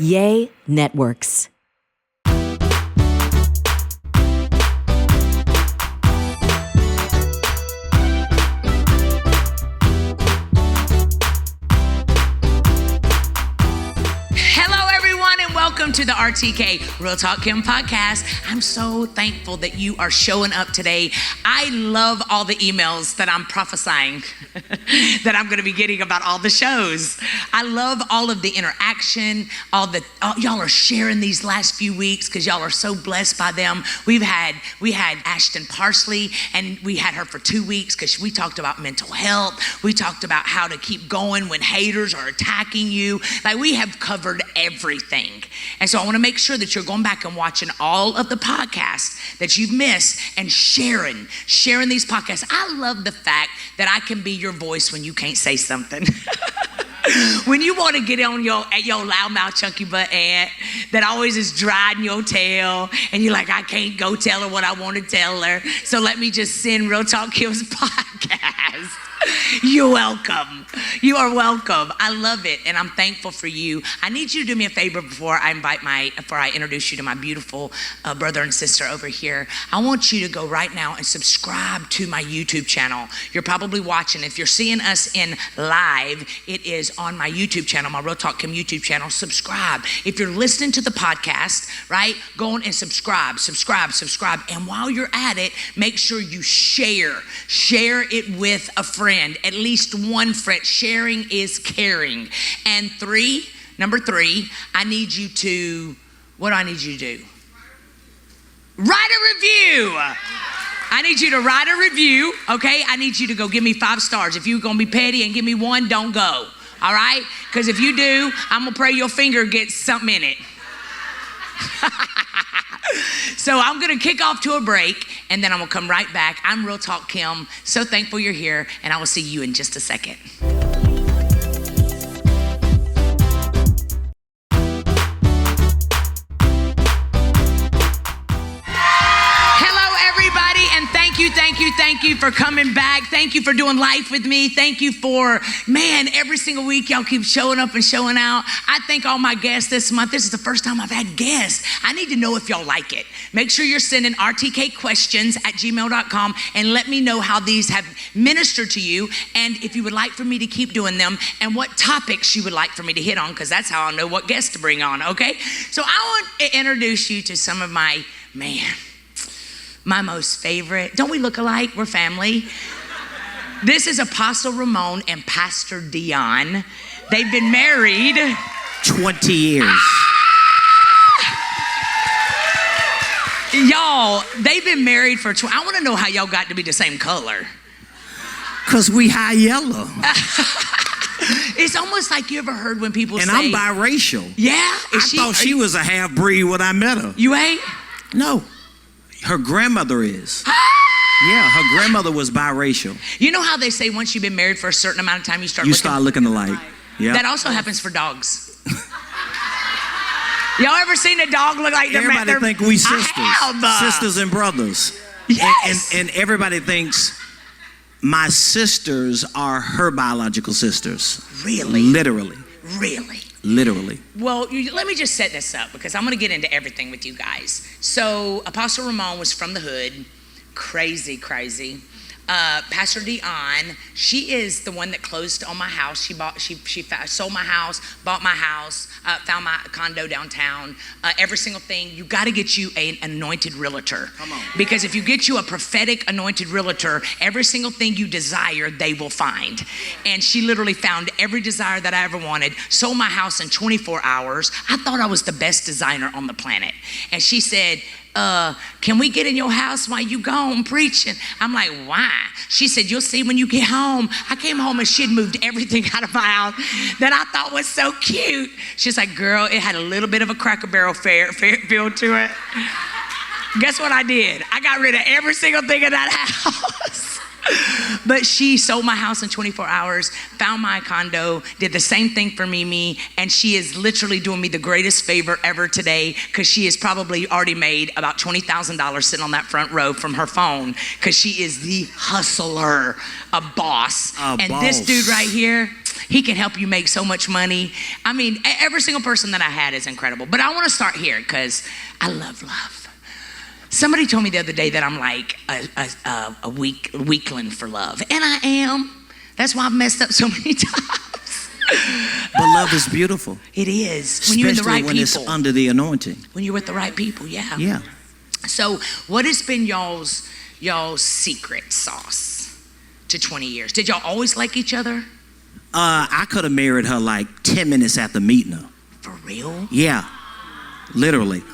Yay Networks. Welcome to the RTK Real Talk Kim podcast. I'm so thankful that you are showing up today. I love all the emails that I'm prophesying that I'm going to be getting about all the shows. I love all of the interaction, y'all are sharing these last few weeks because y'all are so blessed by them. We had Ashton Parsley, and we had her for 2 weeks because we talked about mental health. We talked about how to keep going when haters are attacking you. Like, we have covered everything. And so I want to make sure that you're going back and watching all of the podcasts that you've missed and sharing these podcasts. I love the fact that I can be your voice when you can't say something. When you want to get on your loudmouth chunky butt aunt that always is dragging your tail, and you're like, I can't go tell her what I want to tell her, so let me just send Real Talk Kim's podcast. You're welcome. You are welcome. I love it, and I'm thankful for you. I need you to do me a favor before I introduce you to my beautiful brother and sister over here. I want you to go right now and subscribe to my YouTube channel. You're probably watching. If you're seeing us in live, it is on my YouTube channel, my Real Talk Kim YouTube channel. Subscribe. If you're listening to the podcast, right, go on and subscribe. And while you're at it, make sure you share it with a friend. At least one friend. Sharing is caring. And number three, I need you to, what do I need you to do? Write a review. I need you to write a review, okay? I need you to go give me 5 stars. If you're gonna be petty and give me 1, don't go, all right? Because if you do, I'm gonna pray your finger gets something in it. So I'm gonna kick off to a break, and then I'm gonna come right back. I'm Real Talk Kim. So thankful you're here, and I will see you in just a second. Thank you for coming back. Thank you for doing life with me. Thank you for, every single week y'all keep showing up and showing out. I thank all my guests this month. This is the first time I've had guests. I need to know if y'all like it. Make sure you're sending rtkquestions@gmail.com and let me know how these have ministered to you, and if you would like for me to keep doing them, and what topics you would like for me to hit on, because that's how I'll know what guests to bring on, okay? So I want to introduce you to some of my most favorite. Don't we look alike? We're family. This is Apostle Ramone and Pastor Dione. They've been married 20 years. Y'all, they've been married for I want to know how y'all got to be the same color. Because we high yellow. It's almost like, you ever heard when people say... And I'm biracial. Yeah? I thought she was a half-breed when I met her. You ain't? No. Her grandmother is. Yeah, her grandmother was biracial. You know how they say once you've been married for a certain amount of time, you start looking alike. Yeah. That also happens for dogs. Y'all ever seen a dog look like their Everybody think we sisters. Sisters and brothers. Yes. And everybody thinks my sisters are her biological sisters. Really? Literally. Really? Literally. Well, let me just set this up, because I'm going to get into everything with you guys. So Apostle Ramone was from the hood. Crazy. Pastor Dione, she is the one that closed on my house. She sold my house, bought my house, found my condo downtown. Every single thing. You got to get you an anointed realtor. Come on. Because if you get you a prophetic anointed realtor, every single thing you desire, they will find. And she literally found every desire that I ever wanted, sold my house in 24 hours. I thought I was the best designer on the planet. And she said, can we get in your house while you gone preaching? I'm like, why? She said, you'll see when you get home. I came home and she had moved everything out of my house that I thought was so cute. She's like, girl, it had a little bit of a Cracker Barrel feel to it. Guess what I did? I got rid of every single thing in that house. But she sold my house in 24 hours, found my condo, did the same thing for Mimi, and she is literally doing me the greatest favor ever today, because she has probably already made about $20,000 sitting on that front row from her phone, because she is the hustler, a boss. This dude right here, He can help you make so much money. I mean, every single person that I had is incredible. But I want to start here because I love love. Somebody told me the other day that I'm like a weakling for love. And I am. That's why I've messed up so many times. But love is beautiful. It is. When you're in the right when people. it's under the anointing. When you're with the right people, yeah. Yeah. So what has been y'all's secret sauce to 20 years? Did y'all always like each other? I could have married her like 10 minutes after meeting her. For real? Yeah. Literally.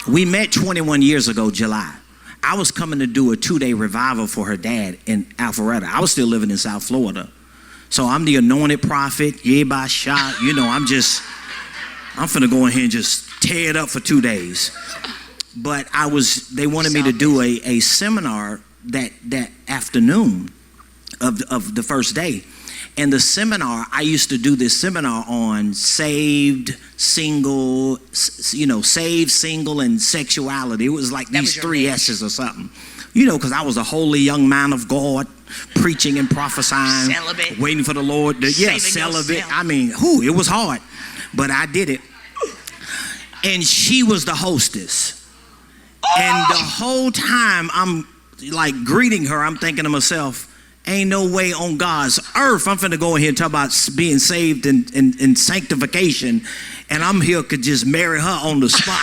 We met 21 years ago, July. I was coming to do a 2-day revival for her dad in Alpharetta. I was still living in South Florida. So I'm the anointed prophet, by shot. I'm finna go in here and just tear it up for 2 days. But they wanted me to do a seminar that afternoon of the first day. And the seminar, I used to do this seminar on saved, single, and sexuality. It was like these 3 S's or something. Because I was a holy young man of God, preaching and prophesying, celibate, waiting for the Lord. Celibate. Yourself. I mean, it was hard, but I did it. And she was the hostess. And the whole time I'm like greeting her, I'm thinking to myself, ain't no way on God's earth I'm finna go in here and talk about being saved and sanctification, and I'm here could just marry her on the spot.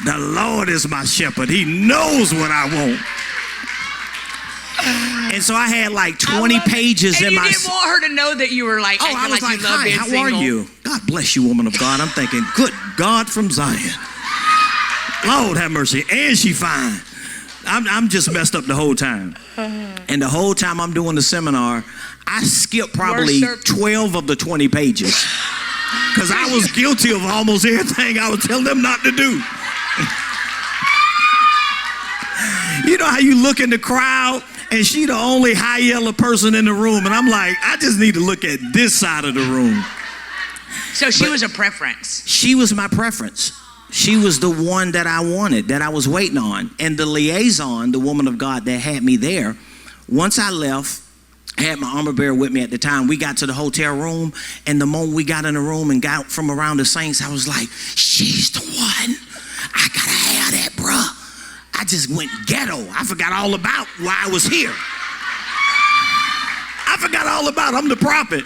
The Lord is my shepherd. He knows what I want. And so I had like 20 pages in my... And you didn't want her to know that you were like, I was like, you love hi, being how single. are you? God bless you, woman of God. I'm thinking, good God from Zion. Lord have mercy. And she fine. I'm just messed up the whole time. And the whole time I'm doing the seminar, I skipped probably 12 of the 20 pages. Because I was guilty of almost everything I was telling them not to do. You know how you look in the crowd and she the only high yellow person in the room, and I'm like, I just need to look at this side of the room. So she was a preference. She was my preference. She was the one that I wanted, that I was waiting on. And the liaison, the woman of God that had me there, once I left, I had my armor bearer with me at the time. We got to the hotel room, and the moment we got in the room and got from around the saints, I was like, she's the one. I gotta have that, bruh. I just went ghetto. I forgot all about why I was here. I forgot all about I'm the prophet.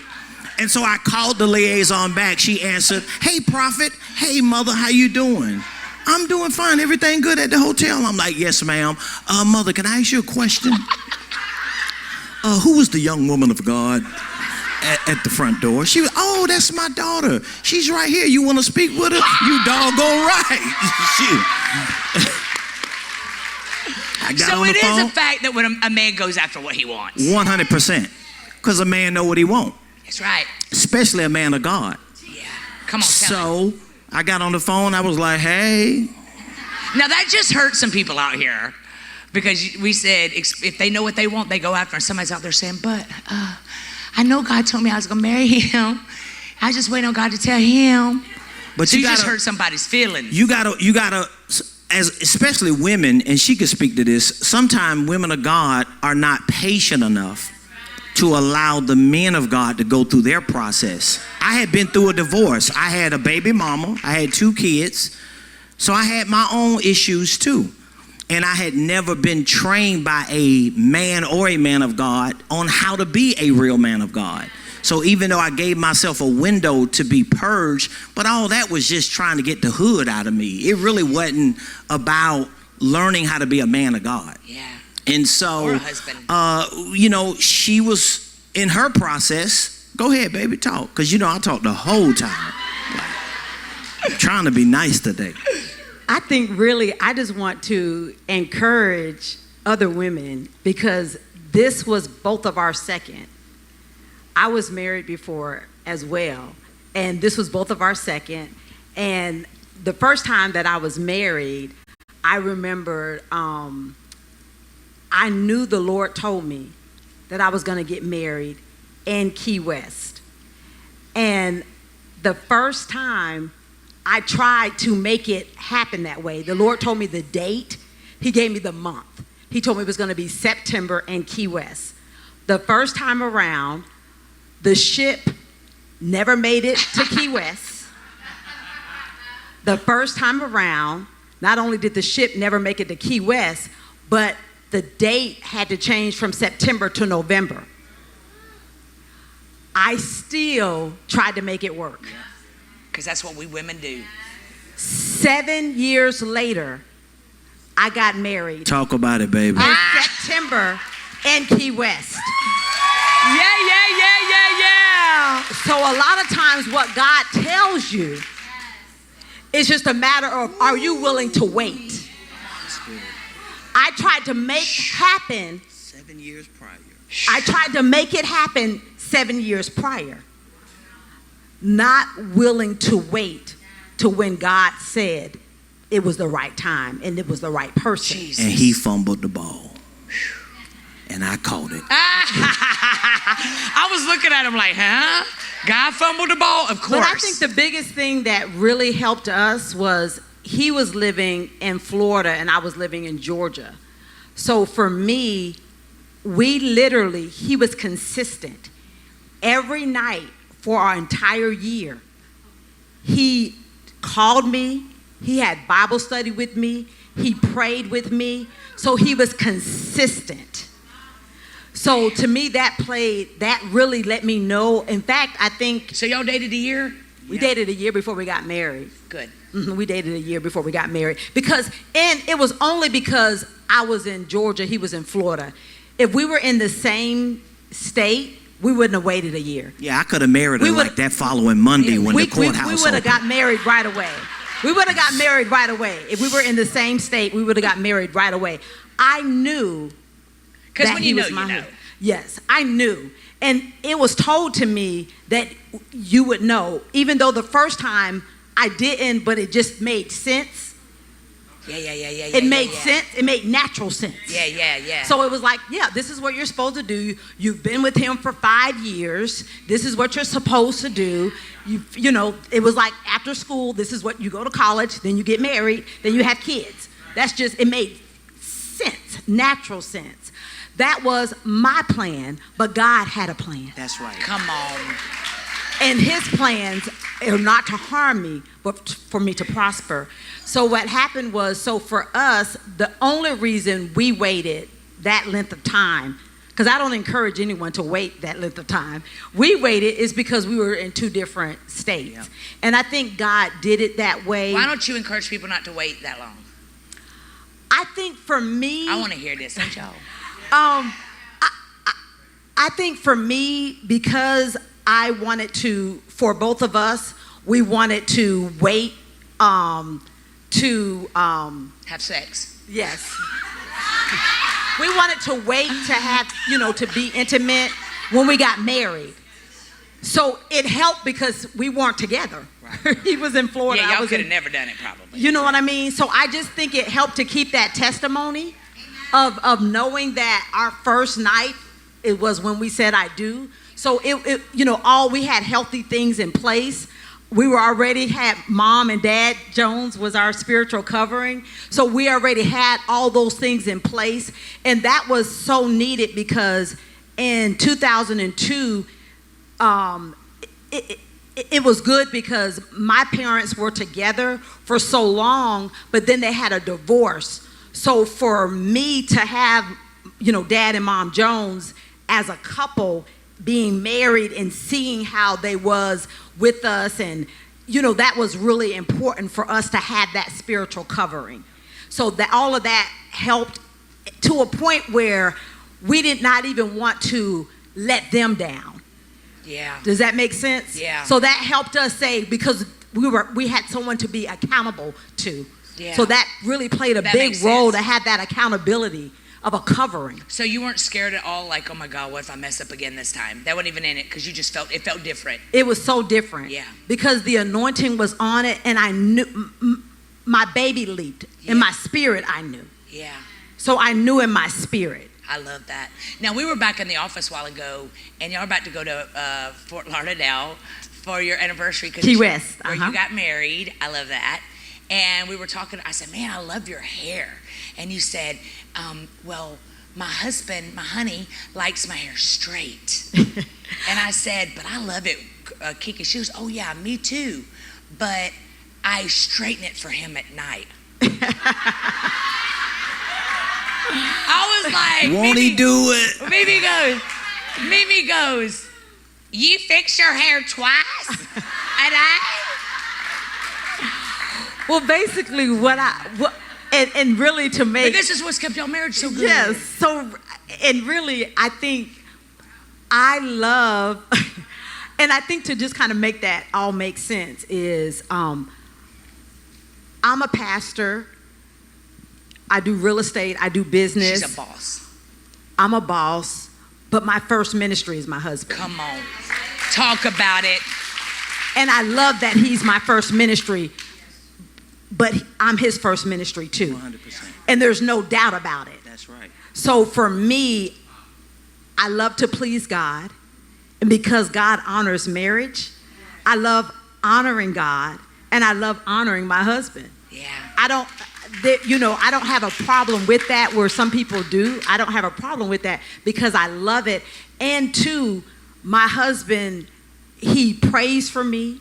And so I called the liaison back. She answered, hey, prophet. Hey, mother, how you doing? I'm doing fine. Everything good at the hotel? I'm like, yes, ma'am. Mother, can I ask you a question? Who was the young woman of God at the front door? She was, oh, that's my daughter. She's right here. You want to speak with her? You doggone right. I got so on the it phone. is a fact that when a man goes after what he wants. 100%. Because a man know what he wants. That's right. Especially a man of God. Yeah. Come on, tell me. So I got on the phone. I was like, hey. Now that just hurts some people out here. Because we said if they know what they want, they go after. And somebody's out there saying, but I know God told me I was going to marry him. I just wait on God to tell him. But so you just gotta, hurt somebody's feelings. You gotta, as especially women, and she could speak to this, sometimes women of God are not patient enough to allow the men of God to go through their process. I had been through a divorce. I had a baby mama. I had 2 kids. So I had my own issues too. And I had never been trained by a man or a man of God on how to be a real man of God. So even though I gave myself a window to be purged, but all that was just trying to get the hood out of me. It really wasn't about learning how to be a man of God. Yeah. And so, or a husband. she was in her process. Go ahead, baby, talk. Because, I talk the whole time. I'm trying to be nice today. I think really I just want to encourage other women because this was both of our second. I was married before as well, and this was both of our second. And the first time that I was married, I remember I knew the Lord told me that I was going to get married in Key West. And the first time I tried to make it happen that way, the Lord told me the date. He gave me the month. He told me it was going to be September in Key West. The first time around, The ship never made it to Key West. The first time around, not only did the ship never make it to Key West, but the date had to change from September to November. I still tried to make it work. Because that's what we women do. 7 years later, I got married. Talk about it, baby. In September in Key West. Yeah. So a lot of times what God tells you is just a matter of, are you willing to wait? I tried to make happen. 7 years prior. I tried to make it happen 7 years prior. Not willing to wait to when God said it was the right time and it was the right person. Jesus. And he fumbled the ball. And I caught it. I was looking at him like, huh? God fumbled the ball? Of course. But I think the biggest thing that really helped us was he was living in Florida and I was living in Georgia. So for me, he was consistent. Every night for our entire year, he called me, he had Bible study with me, he prayed with me, so he was consistent. So to me, that really let me know. In fact, I think... So y'all dated a year? We dated a year before we got married. Good. We dated a year before we got married. And it was only because I was in Georgia, he was in Florida. If we were in the same state, we wouldn't have waited a year. Yeah, I could have married her like that following Monday when the courthouse We would have got married right away. We would have got married right away. If we were in the same state, we would have got married right away. I knew Because that when he you know, was my you know. husband. Yes, I knew. And it was told to me that you would know, even though the first time I didn't, but it just made sense. Yeah. It made sense. It made natural sense. Yeah. So it was like, yeah, this is what you're supposed to do. You've been with him for 5 years. This is what you're supposed to do. You know, it was like after school, this is what you go to college, then you get married, then you have kids. It made sense, natural sense. That was my plan, but God had a plan. That's right. Come on. And his plans are not to harm me, but for me to prosper. So what happened was, so for us, the only reason we waited that length of time, because I don't encourage anyone to wait that length of time, we waited is because we were in 2 different states. Yeah. And I think God did it that way. Why don't you encourage people not to wait that long? I think for me... I want to hear this, don't y'all? I think for me, because I wanted to, for both of us, we wanted to wait Have sex. Yes. We wanted to wait to have, to be intimate when we got married. So it helped because we weren't together. Right. He was in Florida. Yeah, y'all could have never done it probably. You know what I mean? So I just think it helped to keep that testimony of knowing that our first night, it was when we said I do. So we had healthy things in place. We were already had Mom and Dad Jones was our spiritual covering. So we already had all those things in place. And that was so needed because in 2002, it was good because my parents were together for so long, but then they had a divorce. So for me to have, Dad and Mom Jones as a couple being married and seeing how they was with us, and that was really important for us to have that spiritual covering. So that all of that helped to a point where we did not even want to let them down. Yeah. Does that make sense? Yeah. So that helped us because we had someone to be accountable to. Yeah. So that really played a big role to have that accountability of a covering. So you weren't scared at all, like, oh my God, what if I mess up again this time? That wasn't even in it because you just it felt different. It was so different. Yeah. Because the anointing was on it, and I knew my baby leaped. Yeah. In my spirit, I knew. Yeah. So I knew in my spirit. I love that. Now, we were back in the office a while ago, and y'all were about to go to Fort Lauderdale for your anniversary. Key West. Where you got married. I love that. And we were talking. I said, man, I love your hair. And you said, well, my husband, my honey, likes my hair straight. And I said, but I love it, Kiki. She goes, oh yeah, me too. But I straighten it for him at night. I was like, won't he do it? Mimi goes, you fix your hair twice a day? Well, basically and really to make... But this is what's kept your marriage so good. Yes. So, and really, I think I love, and I think to just kind of make that all make sense is, I'm a pastor. I do real estate. I do business. She's a boss. I'm a boss, but my first ministry is my husband. Come on. Talk about it. And I love that he's my first ministry, but I'm his first ministry too. 100%. And there's no doubt about it. That's right. So for me, I love to please God. And because God honors marriage, I love honoring God and I love honoring my husband. Yeah. I don't have a problem with that where some people do. I don't have a problem with that because I love it. And two, my husband, he prays for me.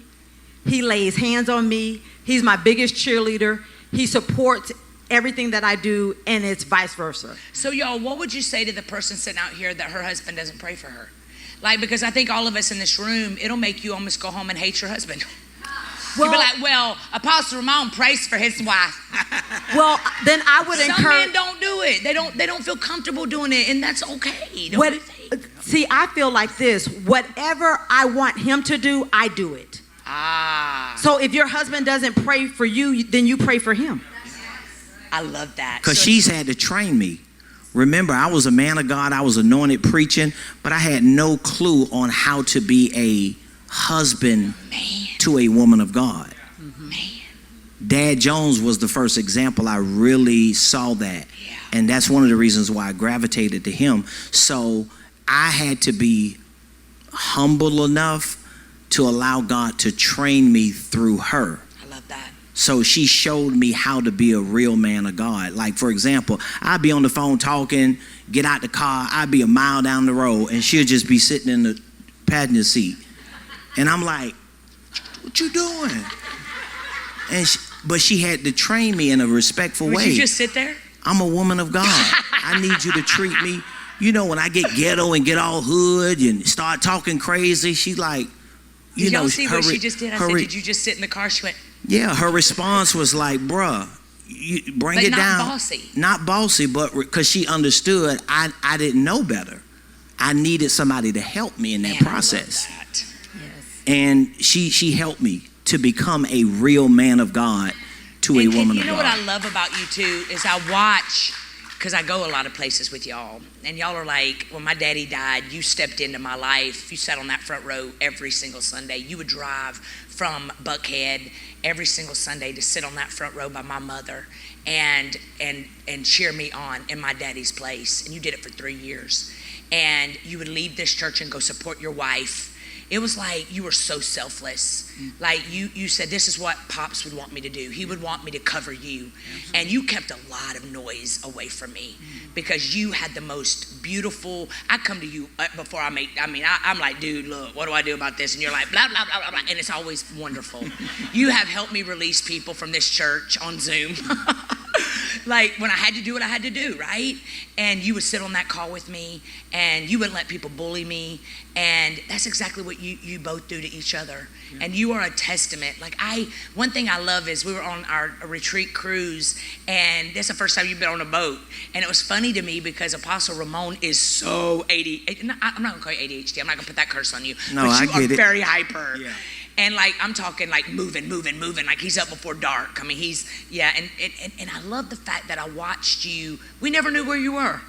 He lays hands on me. He's my biggest cheerleader. He supports everything that I do, and it's vice versa. So y'all, what would you say to the person sitting out here that her husband doesn't pray for her? Like, because I think all of us in this room, it'll make you almost go home and hate your husband. Well, you'll be like, well, Apostle Ramone prays for his wife. Well, then I would encourage... Some men don't do it. They don't feel comfortable doing it, and that's okay. See, I feel like this. Whatever I want him to do, I do it. So if your husband doesn't pray for you, then you pray for him. I love that. Because she's had to train me. Remember, I was a man of God. I was anointed preaching, but I had no clue on how to be a husband to a woman of God. Dad Jones was the first example I really saw that. Yeah. And that's one of the reasons why I gravitated to him. So I had to be humble enough to allow God to train me through her. I love that. So she showed me how to be a real man of God. Like, for example, I'd be on the phone talking, get out the car, I'd be a mile down the road, and she'll just be sitting in the passenger seat. And I'm like, what you doing? But she had to train me in a respectful way. Would you just sit there? I'm a woman of God. I need you to treat me. You know, when I get ghetto and get all hood and start talking crazy, she's like, Did y'all see what she just did? I said, did you just sit in the car? She went, yeah, her response was like, bruh, you bring it down. Not bossy. Not bossy, but because she understood I didn't know better. I needed somebody to help me in that process. I love that. Yes. And she helped me to become a real man of God to a woman of God. You know what I love about you too is I watch, because I go a lot of places with y'all, and y'all are like, when my daddy died, you stepped into my life. You sat on that front row every single Sunday. You would drive from Buckhead every single Sunday to sit on that front row by my mother and cheer me on in my daddy's place. And you did it for 3 years. And you would leave this church and go support your wife. It was like you were so selfless. Like you said, this is what Pops would want me to do. He would want me to cover you. And you kept a lot of noise away from me because you had the most beautiful, I come to you before I'm like, dude, look, what do I do about this? And you're like, blah, blah, blah, blah, blah. And it's always wonderful. You have helped me release people from this church on Zoom. Like when I had to do what I had to do, right? And you would sit on that call with me and you wouldn't let people bully me. And that's exactly what you both do to each other. Yeah. And you are a testament. Like one thing I love is we were on our retreat cruise, and that's the first time you've been on a boat. And it was funny to me because Apostle Ramone is so ADHD. I'm not gonna call you ADHD. I'm not gonna put that curse on you. No, but I you get are it. very hyper. Yeah. And like, I'm talking like moving, like he's up before dark. I mean, and I love the fact that I watched you. We never knew where you were.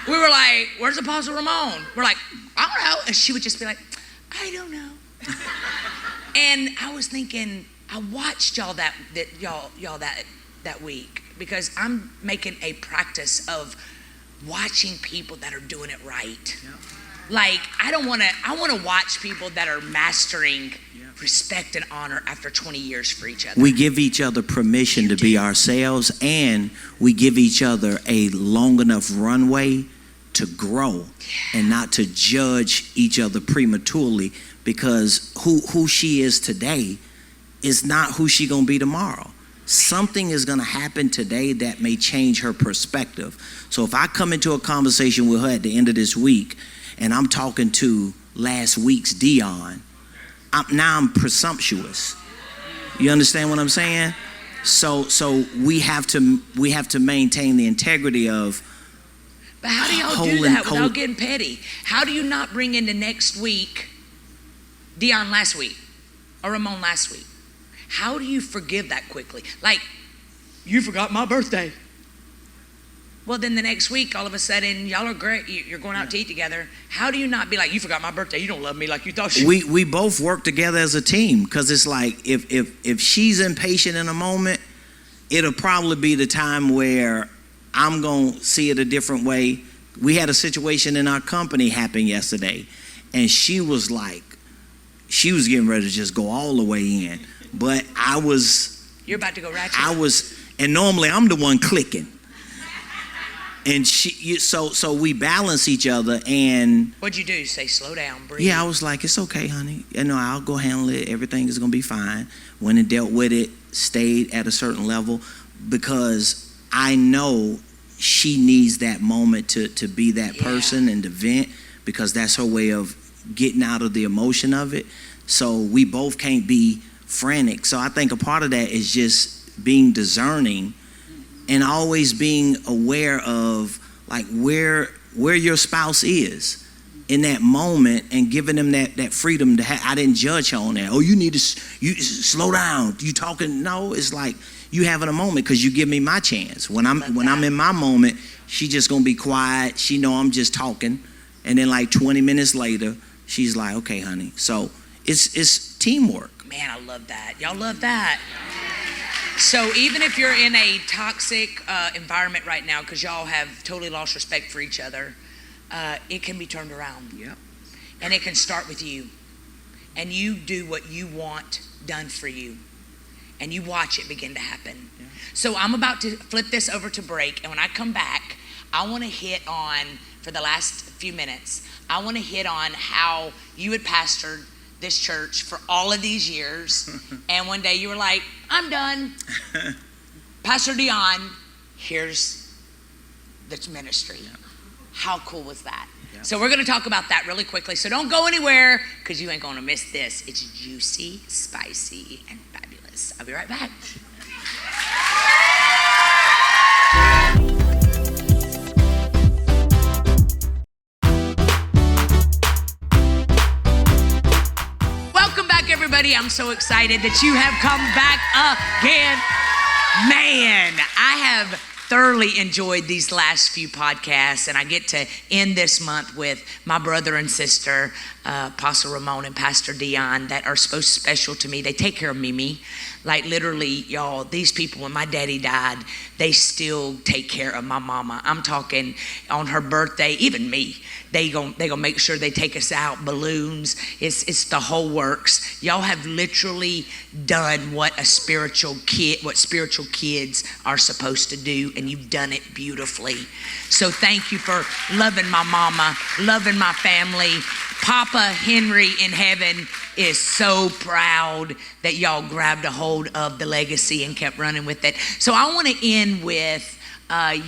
We were like, where's Apostle Ramone? We're like, I don't know. And she would just be like, I don't know. And I was thinking, I watched y'all that week because I'm making a practice of watching people that are doing it right. Yeah. Like I want to watch people that are mastering respect and honor after 20 years for each other. We give each other permission to be ourselves, and we give each other a long enough runway to grow and not to judge each other prematurely, because who she is today is not who she gonna be tomorrow. Something is gonna happen today that may change her perspective. So if I come into a conversation with her at the end of this week and I'm talking to last week's Dione, I'm presumptuous. You understand what I'm saying? So we have to maintain the integrity of. But how do y'all do that without getting petty? How do you not bring into next week Dione last week or Ramone last week? How do you forgive that quickly? Like, you forgot my birthday. Well, then the next week, all of a sudden, y'all are great. You're going out to eat together. How do you not be like, you forgot my birthday. You don't love me like you thought you would? We both work together as a team, because it's like if she's impatient in a moment, it'll probably be the time where I'm going to see it a different way. We had a situation in our company happen yesterday, and she was getting ready to just go all the way in. But You're about to go ratchet. And normally I'm the one clicking. And so we balance each other. And what'd you do? Say, slow down, breathe. Yeah, I was like, it's okay, honey. I'll go handle it. Everything is going to be fine. Went and dealt with it, stayed at a certain level, because I know she needs that moment to be that person and to vent, because that's her way of getting out of the emotion of it. So we both can't be frantic. So I think a part of that is just being discerning and always being aware of like where your spouse is in that moment, and giving them that freedom to I didn't judge her on that. Oh, you slow down. You talking? No, it's like you having a moment because you give me my chance. When I'm in my moment, she just gonna be quiet. She know I'm just talking, and then like 20 minutes later, she's like, okay, honey. So it's teamwork. Man, I love that. Y'all love that. So even if you're in a toxic environment right now, because y'all have totally lost respect for each other, it can be turned around. Yep. And it can start with you. And you do what you want done for you. And you watch it begin to happen. Yeah. So I'm about to flip this over to break. And when I come back, I want to hit on, for the last few minutes, I want to hit on how you had pastored this church for all of these years. And one day you were like, I'm done. Pastor Dione, here's the ministry. Yeah. How cool was that? Yeah. So we're going to talk about that really quickly. So don't go anywhere, because you ain't going to miss this. It's juicy, spicy, and fabulous. I'll be right back. Welcome back, everybody. I'm so excited that you have come back again. Man, I have thoroughly enjoyed these last few podcasts, and I get to end this month with my brother and sister, Apostle Ramone and Pastor Dione, that are so special to me. They take care of Mimi. Like literally, y'all, these people, when my daddy died, they still take care of my mama. I'm talking on her birthday, even me. They gonna make sure they take us out, balloons. It's the whole works. Y'all have literally done what spiritual kids are supposed to do, and you've done it beautifully. So thank you for loving my mama, loving my family. Papa Henry in heaven is so proud that y'all grabbed a hold of the legacy and kept running with it. So I want to end with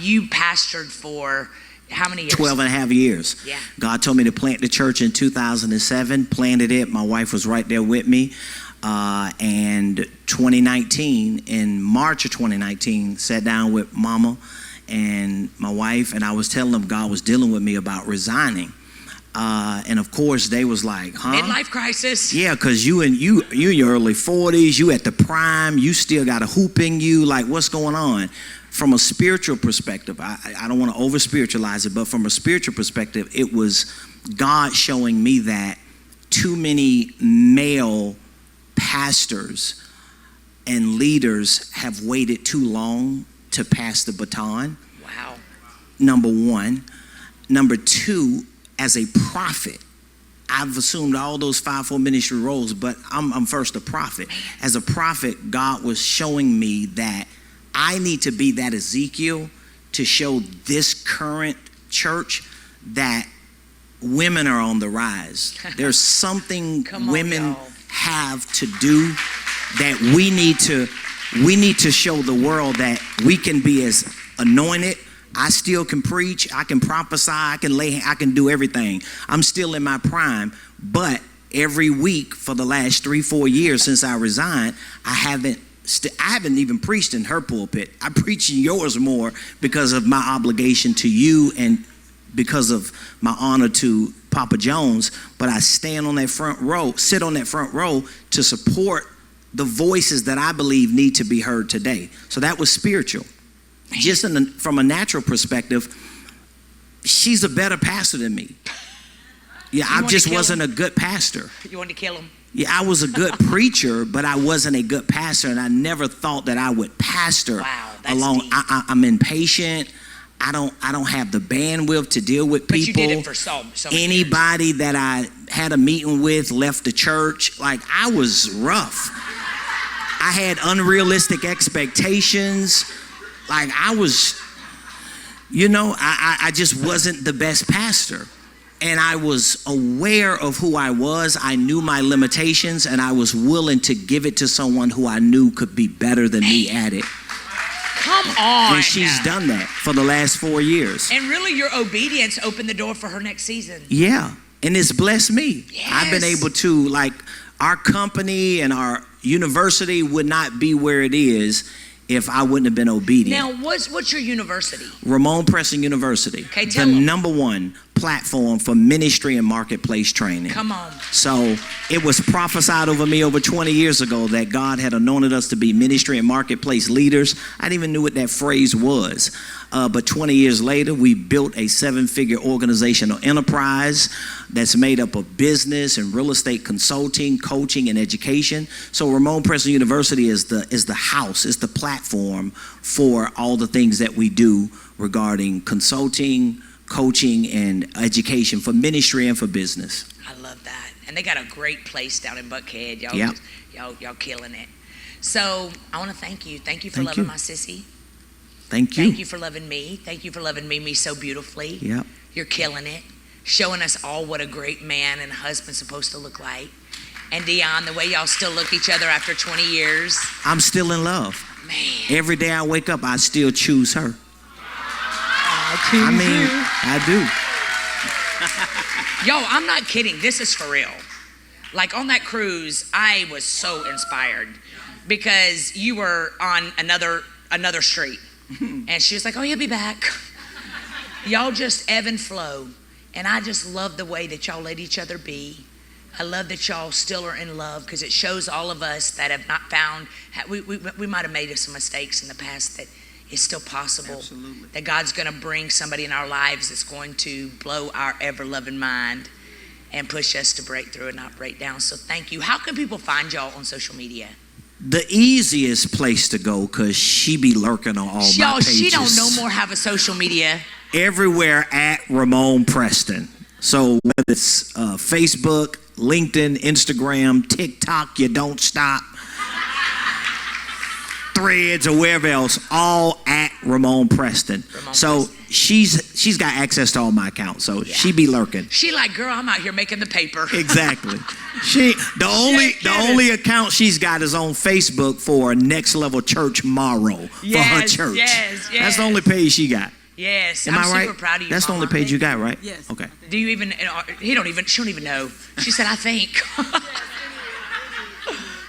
you pastored for how many years? 12 and a half years. Yeah. God told me to plant the church in 2007, planted it. My wife was right there with me. And 2019, in March of 2019, sat down with Mama and my wife, and I was telling them God was dealing with me about resigning. And of course they was like, huh? Midlife crisis. Yeah, because you in your early 40s, you at the prime, you still got a hoop in you, like what's going on? From a spiritual perspective, I don't want to over spiritualize it, but from a spiritual perspective, it was God showing me that too many male pastors and leaders have waited too long to pass the baton. Wow. Number one. Number two, as a prophet, I've assumed all those fivefold ministry roles, but I'm first a prophet. As a prophet, God was showing me that I need to be that Ezekiel to show this current church that women are on the rise. There's something women have to do that we need to show the world that we can be as anointed. I still can preach, I can prophesy, I can do everything. I'm still in my prime, but every week for the last 3-4 years since I resigned, I haven't even preached in her pulpit. I preach in yours more because of my obligation to you and because of my honor to Papa Jones, but I stand on that front row, sit on that front row to support the voices that I believe need to be heard today. So that was spiritual. Just from a natural perspective, she's a better pastor than me. Yeah, I just wasn't a good pastor. You wanted to kill him? Yeah, I was a good preacher, but I wasn't a good pastor, and I never thought that I would pastor along. I'm impatient. I don't have the bandwidth to deal with people. But you did it for so many Anybody years. that I had a meeting with left the church. Like, I was rough. I had unrealistic expectations. Like, I was, I just wasn't the best pastor. And I was aware of who I was. I knew my limitations, and I was willing to give it to someone who I knew could be better than me at it. Come on. And she's done that for the last 4 years. And really, your obedience opened the door for her next season. Yeah, and it's blessed me. Yes. I've been able to, our company and our university would not be where it is if I wouldn't have been obedient. Now, what's your university? Ramone, Preston University. Okay, the #1 platform for ministry and marketplace training. Come on. So it was prophesied over me over 20 years ago that God had anointed us to be ministry and marketplace leaders. I didn't even know what that phrase was. But 20 years later, we built a 7-figure organizational enterprise that's made up of business and real estate consulting, coaching, and education. So Ramone Preston University is the house, is the platform for all the things that we do regarding consulting, coaching, and education for ministry and for business. I love that. And they got a great place down in Buckhead. Y'all killing it. So I want to thank you. Thank you for loving my sissy. Thank you. Thank you for loving me. Thank you for loving me so beautifully. Yep. You're killing it. Showing us all what a great man and husband's supposed to look like. And Dione, the way y'all still look each other after 20 years. I'm still in love. Man. Every day I wake up, I still choose her. I do. Yo, I'm not kidding. This is for real. Like on that cruise, I was so inspired because you were on another street. And she was like, oh, you'll be back. Y'all just ebb and flow. And I just love the way that y'all let each other be. I love that y'all still are in love because it shows all of us that have not found, we might have made some mistakes in the past, that it's still possible. Absolutely. That God's going to bring somebody in our lives that's going to blow our ever-loving mind and push us to break through and not break down. So thank you. How can people find y'all on social media? The easiest place to go, because she be lurking on all my pages. She don't no more have a social media. Everywhere at Ramone Preston. So whether it's Facebook, LinkedIn, Instagram, TikTok, you don't stop, Threads, or wherever else, all at Ramone Preston. So she's got access to all my accounts, so she be lurking. She like, girl, I'm out here making the paper. Exactly. The only account she's got is on Facebook for Next Level Church Morrow for her church. Yes. That's the only page she got. Yes, Am I right? super proud of you. That's Mama. the only page you got, right? Yes. Okay. Do you even? She don't even know. She said, I think.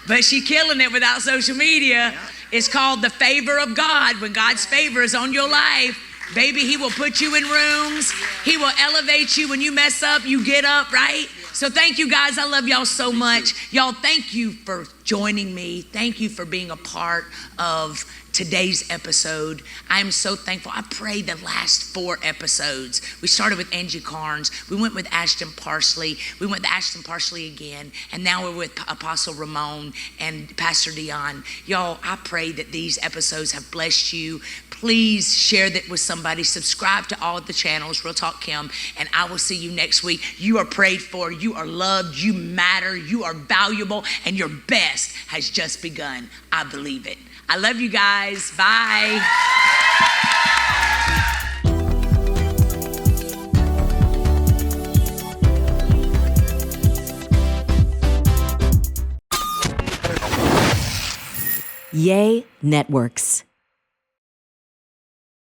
But she killing it without social media. Yeah. It's called the favor of God. When God's favor is on your life, baby, he will put you in rooms. He will elevate you. When you mess up, you get up, right? So thank you, guys. I love y'all so much. Y'all, thank you for joining me. Thank you for being a part of today's episode. I am so thankful. I prayed the last 4 episodes. We started with Angie Carnes. We went with Ashton Parsley. We went with Ashton Parsley again. And now we're with Apostle Ramone and Pastor Dione. Y'all, I pray that these episodes have blessed you. Please share that with somebody. Subscribe to all of the channels, Real Talk Kim, and I will see you next week. You are prayed for. You are loved. You matter. You are valuable, and your best has just begun. I believe it. I love you guys. Bye. Yay Networks.